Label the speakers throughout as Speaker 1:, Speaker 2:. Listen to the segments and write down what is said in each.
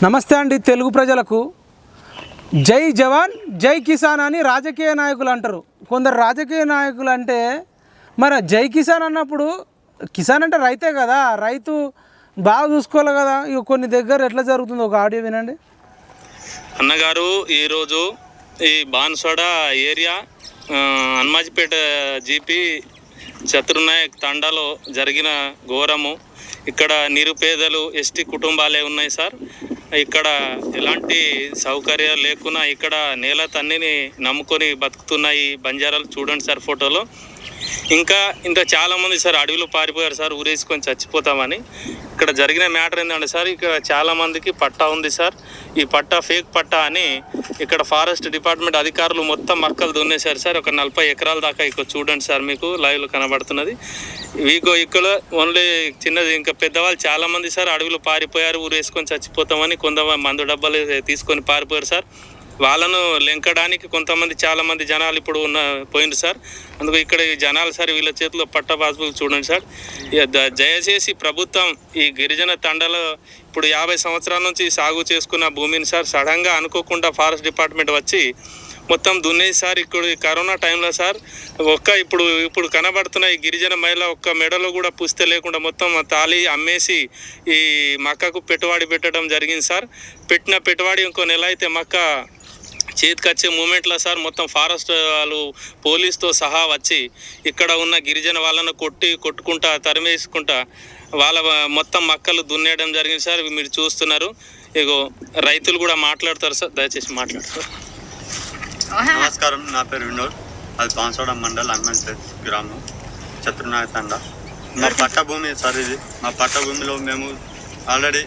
Speaker 1: నమస్తే అండి తెలుగు ప్రజలకు. జై జవాన్ జై కిసాన్ అని రాజకీయ నాయకులు అంటారు. కొందరు రాజకీయ నాయకులు అంటే మరి జై కిసాన్ అన్నప్పుడు కిసాన్ అంటే రైతే కదా, రైతు బాగా చూసుకోవాలి కదా. ఇక కొన్ని దగ్గర ఎట్లా జరుగుతుందో ఒక ఆడియో వినండి.
Speaker 2: అన్నగారు ఈరోజు ఈ బాన్స్వాడ ఏరియా హనుమాజిపేట జీపీ చతుర్నాయక్ తండాలో జరిగిన ఘోరము. ఇక్కడ నిరుపేదలు ఎస్టీ కుటుంబాలే ఉన్నాయి సార్. ఇక్కడ ఎలాంటి సౌకర్యాలు లేకున్నా ఇక్కడ నేల తన్నిని నమ్ముకొని బతుకుతున్నాయి బంజారాలు. చూడండి సార్ ఫోటోలో. ఇంకా చాలామంది సార్ అడవిలో పారిపోయారు సార్, ఊరేసుకొని చచ్చిపోతామని. ఇక్కడ జరిగిన మ్యాటర్ ఏంటంటే సార్, ఇక్కడ చాలామందికి పట్టా ఉంది సార్. ఈ పట్టా ఫేక్ పట్టా అని ఇక్కడ ఫారెస్ట్ డిపార్ట్మెంట్ అధికారులు మొత్తం మక్కలు దున్నేశారు సార్. ఒక 40 ఎకరాల దాకా ఇక్కడ చూడండి సార్, మీకు లైవ్లో కనబడుతున్నది. ఇక్కడ ఓన్లీ చిన్నది, ఇంకా పెద్దవాళ్ళు చాలామంది సార్ అడవిలో పారిపోయారు, ఊరేసుకొని చచ్చిపోతామని. కొంతమంది మందు డబ్బాలు తీసుకొని పారిపోయారు సార్. వాళ్ళను లెంకడానికి కొంతమంది చాలామంది జనాలు ఇప్పుడు పోయింది సార్. అందుకు ఇక్కడ ఈ జనాలు సార్ వీళ్ళ చేతిలో పట్టా పాస్బుక్ చూడండి సార్. దయచేసి ప్రభుత్వం ఈ గిరిజన తండలో ఇప్పుడు 50 సంవత్సరాల నుంచి సాగు చేసుకున్న భూమిని సార్ సడన్గా అనుకోకుండా ఫారెస్ట్ డిపార్ట్మెంట్ వచ్చి మొత్తం దున్నేసి సార్. ఇక్కడ కరోనా టైంలో సార్ ఇప్పుడు కనబడుతున్న ఈ గిరిజన మహిళ ఒక్క మెడలో కూడా పుస్తే లేకుండా మొత్తం తాళి అమ్మేసి ఈ మక్కకు పెట్టుబడి పెట్టడం జరిగింది సార్. పెట్టిన పెట్టుబడి ఇంకో నెల అయితే మక్క చేతికి వచ్చే మూమెంట్లో సార్ మొత్తం ఫారెస్ట్ వాళ్ళు పోలీస్తో సహా వచ్చి ఇక్కడ ఉన్న గిరిజన వాళ్ళను కొట్టుకుంటా తరిమేసుకుంటా వాళ్ళ మొత్తం మక్కలు దున్నేయడం జరిగింది సార్. మీరు చూస్తున్నారు. ఇగో రైతులు కూడా మాట్లాడతారు సార్, దయచేసి మాట్లాడతారు.
Speaker 3: నమస్కారం, నా పేరు వినోద్. అది బాన్స్వాడ మండల్ హనుమాజిపేట గ్రామం చతుర్నాయక్ తండా. మా పట్ట భూమి సార్ ఇది. మా పట్ట భూమిలో మేము ఆల్రెడీ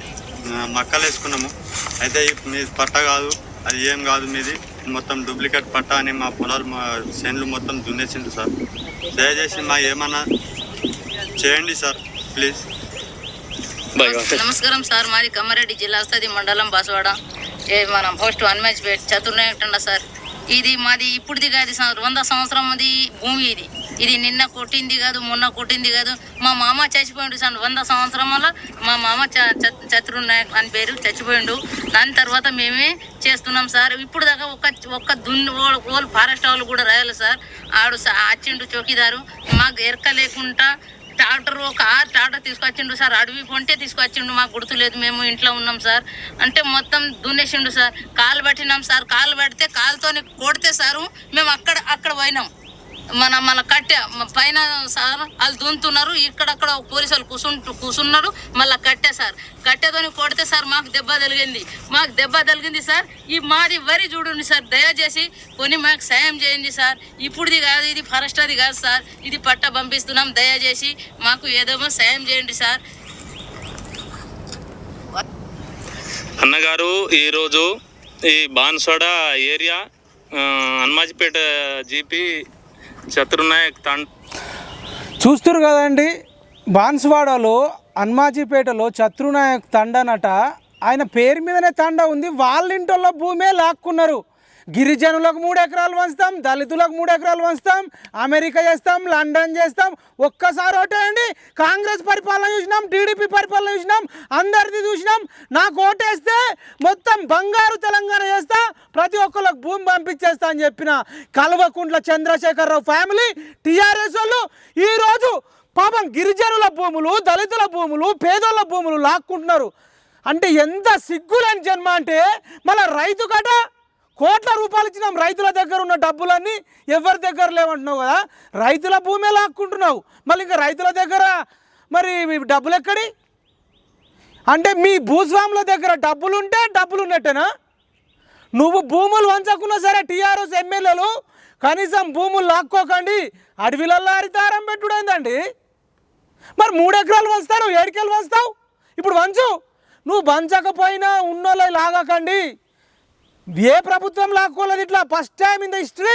Speaker 3: మక్కలు వేసుకున్నాము. అయితే మీ పట్ట కాదు, అది ఏం కాదు, మీది మొత్తం డూప్లికేట్ పట్ట అని మా పొలాలు మా చేనులు మొత్తం దున్నేసింది సార్. దయచేసి మా ఏమన్నా చేయండి సార్ ప్లీజ్.
Speaker 4: నమస్కారం సార్, మాది కమ్మారెడ్డి జిల్లా వస్తుంది, మండలం బాన్స్వాడ. మన పోస్ట్ హనుమాజిపేట చతుర్నాయక్ తండా సార్. ఇది మాది ఇప్పుడుది కాదు సార్, 100 సంవత్సరం అది భూమి. ఇది నిన్న కొట్టింది కాదు, మొన్న కొట్టింది కాదు. మా మామ చచ్చిపోయిండు సార్ 100 సంవత్సరం వల్ల. మా మామ చతుర్నాయక్ అని పేరు చచ్చిపోయిండు. దాని తర్వాత మేమే చేస్తున్నాం సార్. ఇప్పుడు దాకా ఒక్క ఓళ్ళు ఫారెస్ట్ వాళ్ళు కూడా రాయాలి సార్. ఆడు వచ్చిండు చౌకీదారు, మాకు ఎరక లేకుండా ట్రాక్టర్ ఒక 6 ట్రాక్టర్ తీసుకొచ్చిండు సార్. అడవి పొంటే తీసుకొచ్చిండు, మాకు గుర్తు లేదు, మేము ఇంట్లో ఉన్నాం సార్. అంటే మొత్తం దున్నేసిండు సార్. కాలు పట్టినాం సార్. కాలు పడితే కాలుతో కొడితే సారు మేము అక్కడ పోయినాం. మన కట్టె పైన సార్ వాళ్ళు దున్నుతున్నారు. ఇక్కడక్కడ పోలీసు వాళ్ళు కూర్చున్నారు. మళ్ళీ కట్టె సార్, కట్టెతో కొడితే సార్ మాకు దెబ్బ తగిలింది సార్. ఈ మాది వరి చూడండి సార్, దయచేసి కొన్ని మాకు సాయం చేయండి సార్. ఇప్పుడుది కాదు, ఇది ఫారెస్ట్ అది కాదు సార్. ఇది పట్ట పంపిస్తున్నాం, దయచేసి మాకు ఏదేమో సాయం చేయండి సార్.
Speaker 2: అన్నగారు ఈరోజు ఈ బాన్స్వాడ ఏరియా హనుమాజిపేట జీపీ చతుర్నాయక్
Speaker 1: చూస్తున్నారు కదండి. బాన్స్వాడలో హనుమాజిపేటలో చతుర్నాయక్ తండనట. ఆయన పేరు మీదనే తండ ఉంది. వాళ్ళ ఇంట్లో భూమే లాక్కున్నారు. గిరిజనులకు 3 ఎకరాలు వంచుతాం, దళితులకు 3 ఎకరాలు వంచుతాం, అమెరికా చేస్తాం, లండన్ చేస్తాం. ఒక్కసారి ఓటేయండి. కాంగ్రెస్ పరిపాలన చూసినాం, టీడీపీ పరిపాలన చూసినాం, అందరిది చూసినాం. నాకు ఓటేస్తే మొత్తం బంగారు తెలంగాణ చేస్తా, ప్రతి ఒక్కరికి భూమి పంపించేస్తా అని చెప్పిన కల్వకుంట్ల చంద్రశేఖరరావు ఫ్యామిలీ టీఆర్ఎస్ వాళ్ళు ఈరోజు పాపం గిరిజనుల భూములు, దళితుల భూములు, పేదోళ్ళ భూములు లాక్కుంటున్నారు. అంటే ఎంత సిగ్గులేని జన్మ. అంటే మళ్ళీ రైతు కట కోట్ల రూపాయలు ఇచ్చినాం. రైతుల దగ్గర ఉన్న డబ్బులన్నీ ఎవరి దగ్గర లేవంటున్నావు కదా. రైతుల భూమే లాక్కుంటున్నావు. మళ్ళీ ఇంకా రైతుల దగ్గర మరి డబ్బులు ఎక్కడి? అంటే మీ భూస్వాముల దగ్గర డబ్బులు ఉంటే డబ్బులు ఉన్నట్టేనా? నువ్వు భూములు వంచకున్నా సరే, టీఆర్ఎస్ ఎమ్మెల్యేలు కనీసం భూములు లాక్కోకండి, అడవిలలో హరితారం పెట్టుడైందండి. మరి 3 ఎకరాలు వంచుతావు, 7 ఎకరాలు వంచుతావు. ఇప్పుడు వంచు. నువ్వు వంచకపోయినా ఉన్నోళ్ళ లాగకండి. ఏ ప్రభుత్వం లాక్కోలేదు ఇట్లా. First time in the history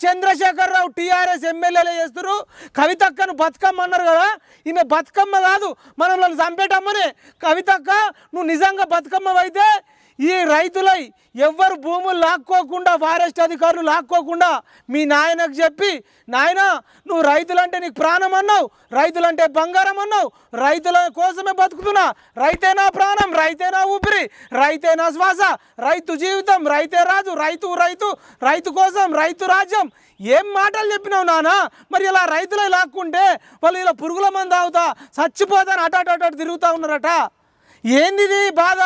Speaker 1: Chandrasekhar Rao TRS ఎమ్మెల్యేలే చేస్తారు. కవితక్కను బతుకమ్మ అన్నారు కదా, ఈమె బతుకమ్మ కాదు, మనల్ని చంపేటమ్మనే. కవితక్క, నువ్వు నిజంగా బతుకమ్మ అయితే ఈ రైతులై ఎవ్వరు భూములు లాక్కోకుండా ఫారెస్ట్ అధికారులు లాక్కోకుండా మీ నాయనకు చెప్పి, నాయన నువ్వు రైతులంటే నీకు ప్రాణం అన్నావు, రైతులంటే బంగారం అన్నావు, రైతుల కోసమే బతుకుతున్నా, రైతే నా ప్రాణం, రైతే నా ఊపిరి, రైతే నా శ్వాస, రైతు జీవితం, రైతే రాజు, రైతు రైతు రైతు కోసం రైతు రాజ్యం, ఏం మాటలు చెప్పినావు నాన్న? మరి ఇలా రైతులే లాక్కుంటే వాళ్ళు ఇలా పురుగుల మందు తాగుతా చచ్చిపోతాను అటు తిరుగుతూ ఉన్నారట. ఏంది ఇది బాధ?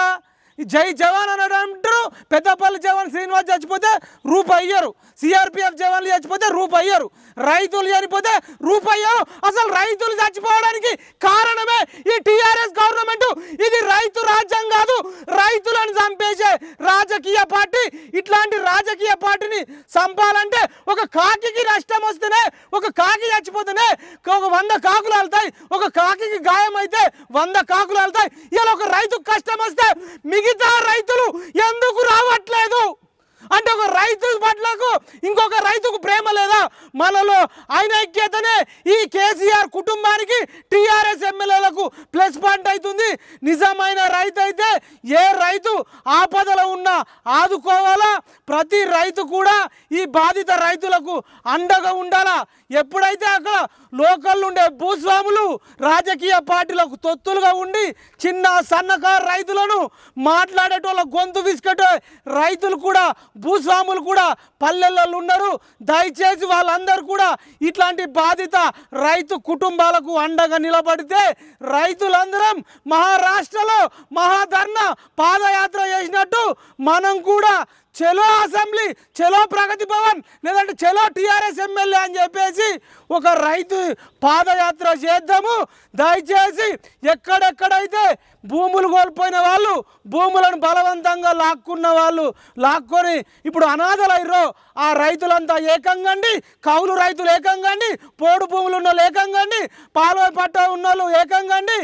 Speaker 1: జై జవాన్ అని అంటారు, పెద్దపల్లి జవాన్ శ్రీనివాస్ చచ్చిపోతే రూపాయి ఇయ్యరు, సిఆర్పిఎఫ్ జవాన్లు చచ్చిపోతే రూపాయి ఇయ్యరు, రైతులు చనిపోతే రూపాయి ఇయ్యరు. అసలు రైతులు చచ్చిపోవడానికి కారణమే ఈ టీఆర్ఎస్ గవర్నమెంట్. ఇది రైతు రాజ్యం కాదు, రైతులను చంపేసే రాజకీయ పార్టీ. ఇట్లాంటి రాజకీయ పార్టీని చంపాలంటే ఒక కాకి నష్టం వస్తేనే, ఒక కాకి చచ్చిపోతేనే ఒక 100 కాకులు వెళ్తాయి, ఒక కాకి గాయం అయితే 100 కాకులు వెళ్తాయి. ఇలా ఒక రైతుకు కష్టం వస్తే మిగతా రైతులు ఎందుకు రావట్లేదు అంటే ఒక రైతు పట్లకు ఇంకొక రైతుకు ప్రేమ లేదా? మనలో ఆయన ఐక్యతనే ఈ కేసీఆర్ కుటుంబానికి టీఆర్ఎస్ ఎమ్మెల్యేలకు ప్లస్ పాయింట్ అవుతుంది. నిజమైన రైతు అయితే ఏ రైతు ఆపదలో ఉన్నా ఆదుకోవాలా, ప్రతి రైతు కూడా ఈ బాధిత రైతులకు అండగా ఉండాలా. ఎప్పుడైతే అక్కడ లోకల్ ఉండే భూస్వాములు రాజకీయ పార్టీలకు తొత్తులుగా ఉండి చిన్న సన్నకారు రైతులను మాట్లాడేటోళ్ళ గొంతు విసుకటే రైతులు కూడా భూస్వాములు కూడా పల్లెల్లో ఉన్నారు. దయచేసి వాళ్ళందరూ కూడా ఇట్లాంటి బాధిత రైతు కుటుంబాలకు అండగా నిలబడితే రైతులందరం మహారాష్ట్రలో మహాధర్నా పాదయాత్ర చేసినట్టు మనం కూడా చలో అసెంబ్లీ, చలో ప్రగతి భవన్, లేదంటే చలో టీఆర్ఎస్ ఎమ్మెల్యే అని చెప్పేసి ఒక రైతు పాదయాత్ర చేద్దాము. దయచేసి ఎక్కడెక్కడైతే భూములు కోల్పోయిన వాళ్ళు, భూములను బలవంతంగా లాక్కున్న వాళ్ళు లాక్కొని ఇప్పుడు అనాథలయ్యారో ఆ రైతులంతా ఏకంగండి, కౌలు రైతులు ఏకంగండి, పోడు భూములు ఉన్న వాళ్ళు ఏకంగండి, పాలవ పట్ట ఉన్న వాళ్ళు ఏకంగండి,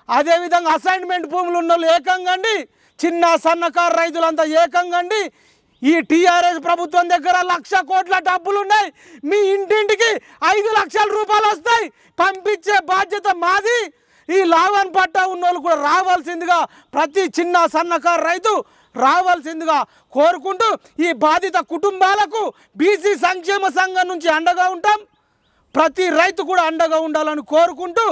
Speaker 1: అదేవిధంగా అసైన్మెంట్ భూములు ఉన్న వాళ్ళు ఏకంగండి, చిన్న సన్నకారు రైతులంతా ఏకంగండి. ఈ టీఆర్ఎస్ ప్రభుత్వం దగ్గర 1,00,000 కోట్ల డబ్బులు ఉన్నాయి. మీ ఇంటింటికి 5 లక్షల రూపాయలు వస్తాయి, పంపించే బాధ్యత మాది. ఈ లావన్ పట్టా ఉన్నోళ్ళు కూడా రావాల్సిందిగా, ప్రతి చిన్న సన్నకారు రైతు రావాల్సిందిగా కోరుకుంటూ ఈ బాధిత కుటుంబాలకు బీసీ సంక్షేమ సంఘం నుంచి అండగా ఉంటాం. ప్రతి రైతు కూడా అండగా ఉండాలని కోరుకుంటూ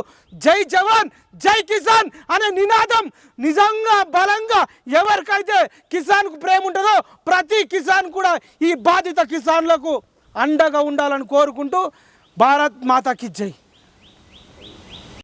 Speaker 1: జై జవాన్ జై కిసాన్ అనే నినాదం నిజంగా బలంగా ఎవరికైతే కిసాన్కు ప్రేమ ఉంటుందో ప్రతి కిసాన్ కూడా ఈ బాధిత కిసాన్లకు అండగా ఉండాలని కోరుకుంటూ భారత్ మాతాకి జై.